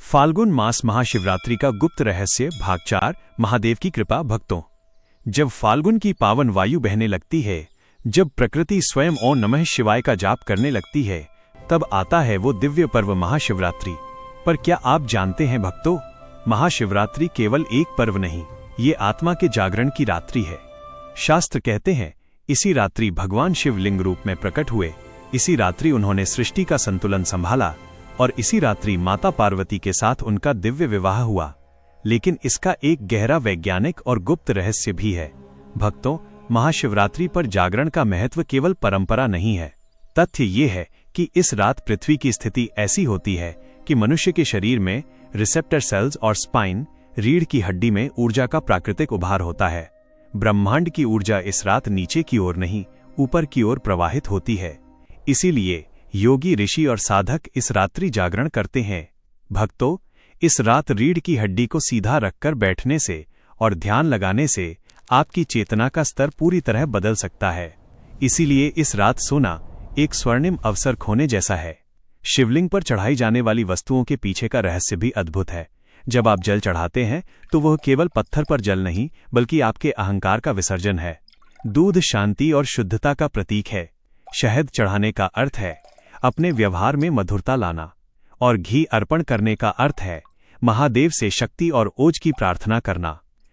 फाल्गुन मास महाशिवरात्रि का गुप्त रहस्य भाग 4 महादेव की कृपा। भक्तों, जब फाल्गुन की पावन वायु बहने लगती है, जब प्रकृति स्वयं ओम नमः शिवाय का जाप करने लगती है, तब आता है वो दिव्य पर्व महाशिवरात्रि। पर क्या आप जानते हैं भक्तों, महाशिवरात्रि केवल एक पर्व नहीं, ये आत्मा के जागरण की रात्रि है। शास्त्र कहते हैं, इसी रात्रि भगवान शिव लिंग रूप में प्रकट हुए, इसी रात्रि उन्होंने सृष्टि का संतुलन संभाला और इसी रात्रि माता पार्वती के साथ उनका दिव्य विवाह हुआ। लेकिन इसका एक गहरा वैज्ञानिक और गुप्त रहस्य भी है। भक्तों, महाशिवरात्रि पर जागरण का महत्व केवल परंपरा नहीं है। तथ्य ये है कि इस रात पृथ्वी की स्थिति ऐसी होती है कि मनुष्य के शरीर में रिसेप्टर सेल्स और स्पाइन, रीढ़ की हड्डी में ऊर्जा का प्राकृतिक उभार होता है। ब्रह्मांड की ऊर्जा इस रात नीचे की ओर नहीं, ऊपर की ओर प्रवाहित होती है। इसीलिए योगी, ऋषि और साधक इस रात्रि जागरण करते हैं। भक्तों, इस रात रीढ़ की हड्डी को सीधा रखकर बैठने से और ध्यान लगाने से आपकी चेतना का स्तर पूरी तरह बदल सकता है। इसीलिए इस रात सोना एक स्वर्णिम अवसर खोने जैसा है। शिवलिंग पर चढ़ाई जाने वाली वस्तुओं के पीछे का रहस्य भी अद्भुत है। जब आप जल चढ़ाते हैं तो वह केवल पत्थर पर जल नहीं, बल्कि आपके अहंकार का विसर्जन है। दूध शांति और शुद्धता का प्रतीक है। शहद चढ़ाने का अर्थ है अपने व्यवहार में मधुरता लाना, और घी अर्पण करने का अर्थ है महादेव से शक्ति और ओज की प्रार्थना करना।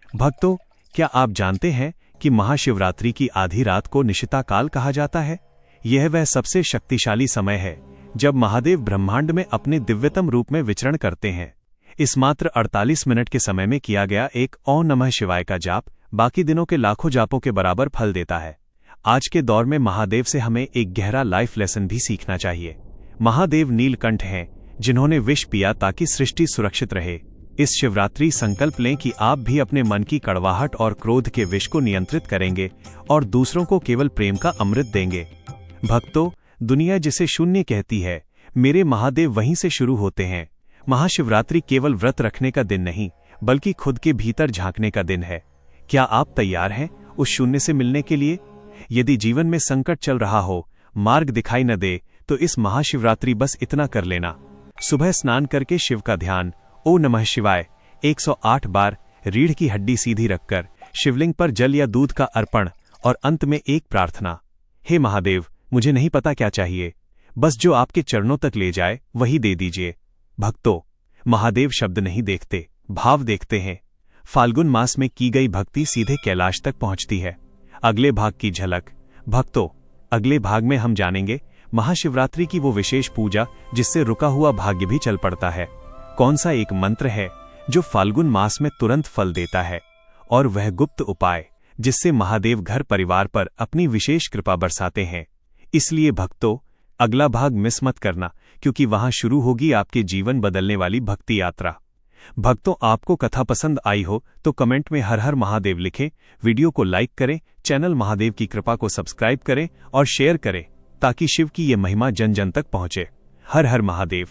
भक्तों, क्या आप जानते हैं कि महाशिवरात्रि की आधी रात को निशिता काल कहा जाता है? यह वह सबसे शक्तिशाली समय है जब महादेव ब्रह्मांड में अपने दिव्यतम रूप में विचरण करते हैं। इस मात्र 48 मिनट के समय में किया गया एक ओम नमः शिवाय का जाप बाकी दिनों के लाखों जापों के बराबर फल देता है। आज के दौर में महादेव से हमें एक गहरा लाइफ लेसन भी सीखना चाहिए। महादेव नीलकंठ हैं, जिन्होंने विष पिया ताकि सृष्टि सुरक्षित रहे। इस शिवरात्रि संकल्प लें कि आप भी अपने मन की कड़वाहट और क्रोध के विष को नियंत्रित करेंगे और दूसरों को केवल प्रेम का अमृत देंगे। भक्तों, दुनिया जिसे शून्य कहती है, मेरे महादेव वहीं से शुरू होते हैं। महाशिवरात्रि केवल व्रत रखने का दिन नहीं, बल्कि खुद के भीतर झांकने का दिन है। क्या आप तैयार हैं उस शून्य से मिलने के लिए? यदि जीवन में संकट चल रहा हो, मार्ग दिखाई न दे, तो इस महाशिवरात्रि बस इतना कर लेना। सुबह स्नान करके शिव का ध्यान, ओम नमः शिवाय 108 बार, रीढ़ की हड्डी सीधी रखकर शिवलिंग पर जल या दूध का अर्पण, और अंत में एक प्रार्थना, हे महादेव, मुझे नहीं पता क्या चाहिए, बस जो आपके चरणों तक ले जाए वही दे दीजिए। भक्तों, महादेव शब्द नहीं देखते, भाव देखते हैं। फाल्गुन मास में की गई भक्ति सीधे कैलाश तक पहुंचती है। अगले भाग की झलक। भक्तों, अगले भाग में हम जानेंगे महाशिवरात्रि की वो विशेष पूजा जिससे रुका हुआ भाग्य भी चल पड़ता है। कौन सा एक मंत्र है जो फाल्गुन मास में तुरंत फल देता है, और वह गुप्त उपाय जिससे महादेव घर परिवार पर अपनी विशेष कृपा बरसाते हैं। इसलिए भक्तों, अगला भाग मिस मत करना, क्योंकि वहां शुरू होगी आपके जीवन बदलने वाली भक्ति यात्रा। भक्तों, आपको कथा पसंद आई हो तो कमेंट में हर हर महादेव लिखें, वीडियो को लाइक करें, चैनल महादेव की कृपा को सब्सक्राइब करें और शेयर करें, ताकि शिव की ये महिमा जन जन तक पहुंचे। हर हर महादेव।